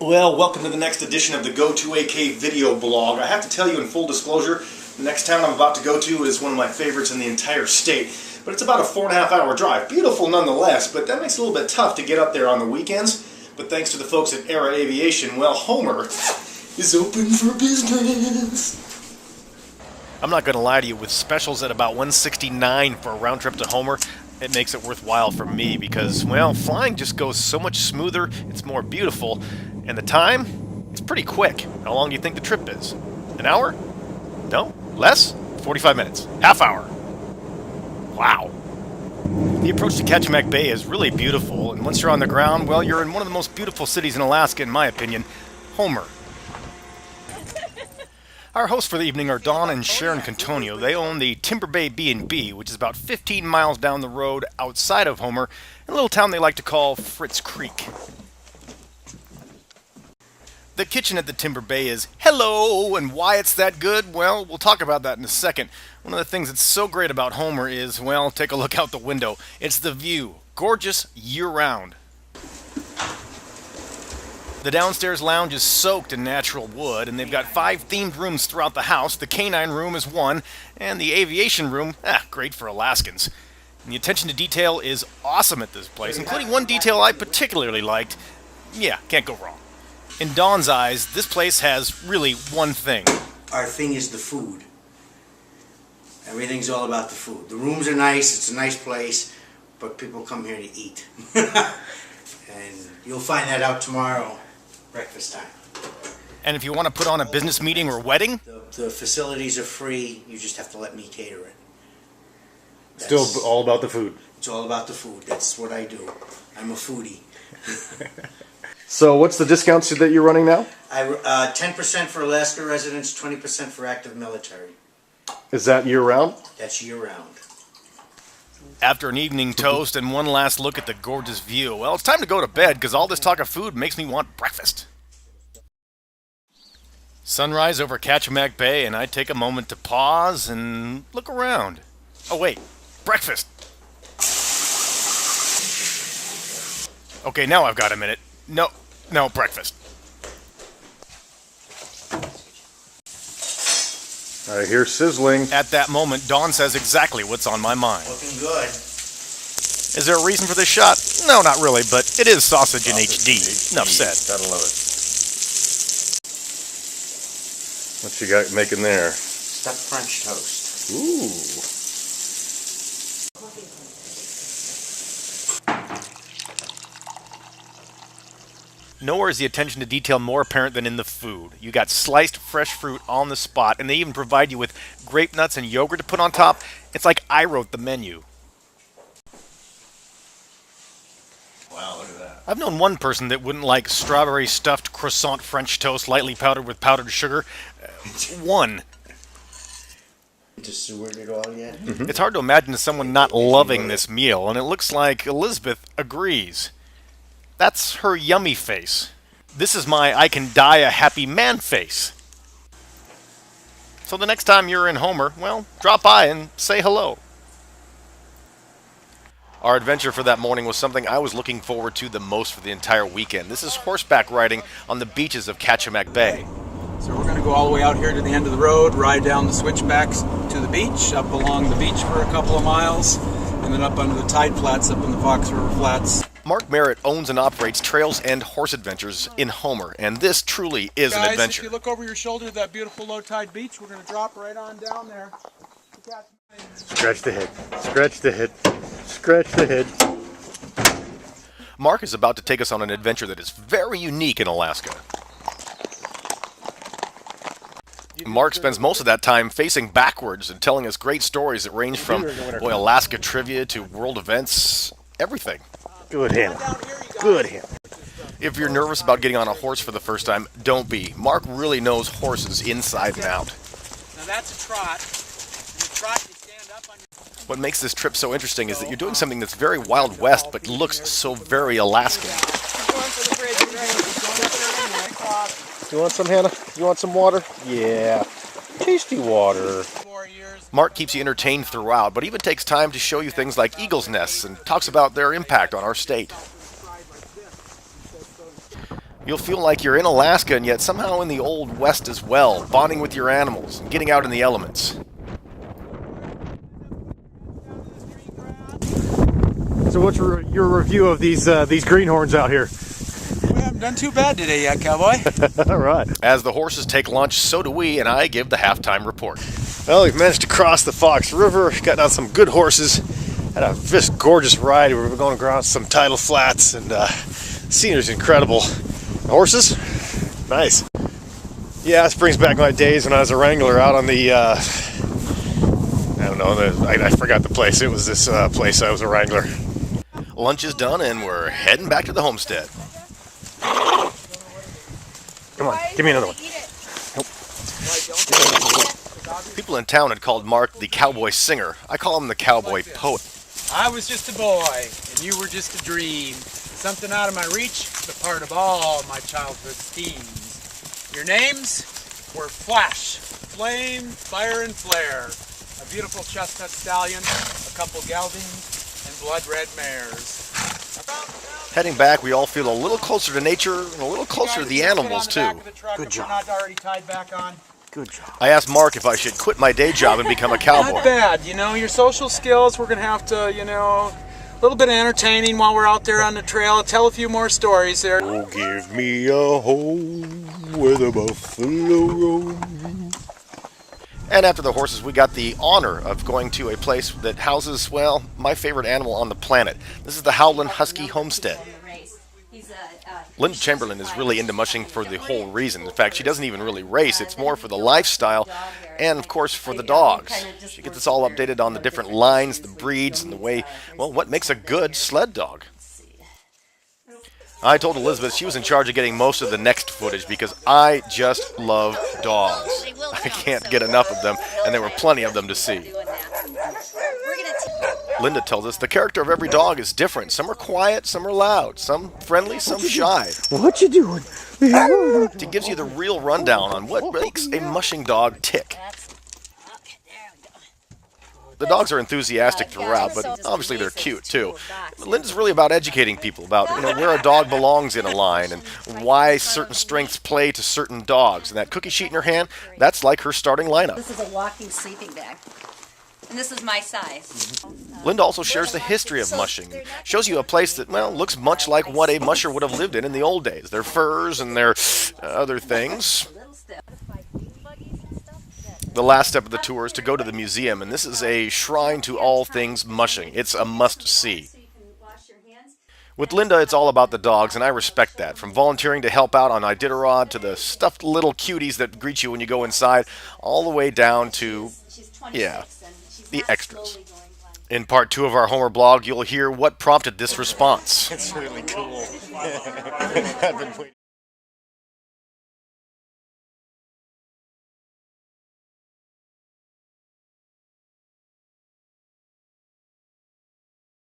Well, welcome to the next edition of the GoToAK video blog. I have to tell you in full disclosure, the next town I'm about to go to is one of my favorites in the entire state. But it's about a 4.5-hour drive. Beautiful nonetheless, but that makes it a little bit tough to get up there on the weekends. But thanks to the folks at Era Aviation, well, Homer is open for business. I'm not going to lie to you, with specials at about $169 for a round trip to Homer, it makes it worthwhile for me because, well, flying just goes so much smoother, it's more beautiful, and the time, it's pretty quick. How long do you think the trip is? An hour? No? Less? 45 minutes. Half hour. Wow. The approach to Kachemack Bay is really beautiful, and once you're on the ground, well, you're in one of the most beautiful cities in Alaska, in my opinion, Homer. Our hosts for the evening are Don and Sharon Cantonio. They own the Timber Bay B&B, which is about 15 miles down the road outside of Homer, in a little town they like to call Fritz Creek. The kitchen at the Timber Bay is hello, and why it's that good, well, we'll talk about that in a second. One of the things that's so great about Homer is, well, take a look out the window. It's the view. Gorgeous year-round. The downstairs lounge is soaked in natural wood, and they've got 5 themed rooms throughout the house. The canine room is one, and the aviation room, great for Alaskans. And the attention to detail is awesome at this place, including one detail I particularly liked. Yeah, can't go wrong. In Don's eyes, this place has really one thing. Our thing is the food. Everything's all about the food. The rooms are nice, it's a nice place, but people come here to eat. And you'll find that out tomorrow, breakfast time. And if you want to put on a business meeting or wedding? The facilities are free, you just have to let me cater it. Still all about the food. It's all about the food, that's what I do. I'm a foodie. So what's the discounts that you're running now? 10% for Alaska residents, 20% for active military. Is that year-round? That's year-round. After an evening toast and one last look at the gorgeous view, well, it's time to go to bed because all this talk of food makes me want breakfast. Sunrise over Kachemack Bay, and I take a moment to pause and look around. Oh wait, breakfast! Okay, now I've got a minute. No, breakfast. I hear sizzling. At that moment, Dawn says exactly what's on my mind. Looking good. Is there a reason for this shot? No, not really, but it is sausage in HD. Enough said. Gotta love it. What you got making there? Stuffed French toast. Ooh. Nowhere is the attention to detail more apparent than in the food. You got sliced fresh fruit on the spot, and they even provide you with grape nuts and yogurt to put on top. It's like I wrote the menu. Wow, look at that. I've known one person that wouldn't like strawberry stuffed croissant French toast lightly powdered with powdered sugar. One. Just Seward it all yet? It's hard to imagine someone not loving this meal, and it looks like Elizabeth agrees. That's her yummy face. This is my I can die a happy man face. So the next time you're in Homer, well, drop by and say hello. Our adventure for that morning was something I was looking forward to the most for the entire weekend. This is horseback riding on the beaches of Kachemack Bay. So we're going to go all the way out here to the end of the road, ride down the switchbacks to the beach, up along the beach for a couple of miles, and then up under the tide flats, up in the Fox River Flats. Mark Merritt owns and operates Trails and Horse Adventures in Homer, and this truly is an adventure. Guys, if you look over your shoulder at that beautiful low-tide beach, we're going to drop right on down there. Scratch the head. Scratch the head. Scratch the head. Mark is about to take us on an adventure that is very unique in Alaska. Mark spends most of that time facing backwards and telling us great stories that range from Alaska trivia to world events, everything. Good Hannah. Good Hannah. If you're nervous about getting on a horse for the first time, don't be. Mark really knows horses inside and out. Now that's a trot. And a trot, you stand up on your... What makes this trip so interesting is that you're doing something that's very Wild West, but looks so very Alaskan. You want some, Hannah? You want some water? Yeah. Tasty water. Mark keeps you entertained throughout, but even takes time to show you things like eagle's nests and talks about their impact on our state. You'll feel like you're in Alaska and yet somehow in the Old West as well, bonding with your animals and getting out in the elements. So what's your review of these greenhorns out here? We haven't done too bad today yet, cowboy. All right. As the horses take lunch, so do we, and I give the halftime report. Well, we've managed to cross the Fox River, got down some good horses, had a just gorgeous ride. We were going across some tidal flats, and the scenery's incredible. The horses, nice. Yeah, this brings back my days when I was a wrangler out on the, I don't know, I forgot the place. It was this place I was a wrangler. Lunch is done, and we're heading back to the homestead. Come on, give me another one. People in town had called Mark the cowboy singer. I call him the cowboy poet. I was just a boy, and you were just a dream. Something out of my reach, but part of all my childhood schemes. Your names were Flash, Flame, Fire, and Flare. A beautiful chestnut stallion, a couple geldings, and blood red mares. Heading back, we all feel a little closer to nature and a little closer to the animals, too. Good job. Not already tied back on. Good job. I asked Mark if I should quit my day job and become a cowboy. Not bad, you know, your social skills, we're going to have to, you know, a little bit of entertaining while we're out there on the trail. Tell a few more stories there. Oh, give me a home where the buffalo roam. And after the horses, we got the honor of going to a place that houses, well, my favorite animal on the planet. This is the Howland Husky Homestead. Linda Chamberlain is really into mushing for the whole reason. In fact, she doesn't even really race. It's more for the lifestyle and, of course, for the dogs. She gets us all updated on the different lines, the breeds, and the way, well, what makes a good sled dog. I told Elizabeth she was in charge of getting most of the next footage because I just love dogs. I can't get enough of them, and there were plenty of them to see. Linda tells us the character of every dog is different. Some are quiet, some are loud, some friendly, some shy. What you doing? It gives you the real rundown on what makes a mushing dog tick. The dogs are enthusiastic throughout, but obviously they're cute too. Linda's really about educating people about where a dog belongs in a line and why certain strengths play to certain dogs. And that cookie sheet in her hand, that's like her starting lineup. This is a walking sleeping bag. And this is my size. Linda also shares the history of mushing. Shows you a place that, well, looks much like what a musher would have lived in the old days. Their furs and their other things. The last step of the tour is to go to the museum, and this is a shrine to all things mushing. It's a must-see. With Linda, it's all about the dogs, and I respect that. From volunteering to help out on Iditarod to the stuffed little cuties that greet you when you go inside, all the way down to, yeah, the extras. In part 2 of our Homer blog, you'll hear what prompted this response. It's really cool.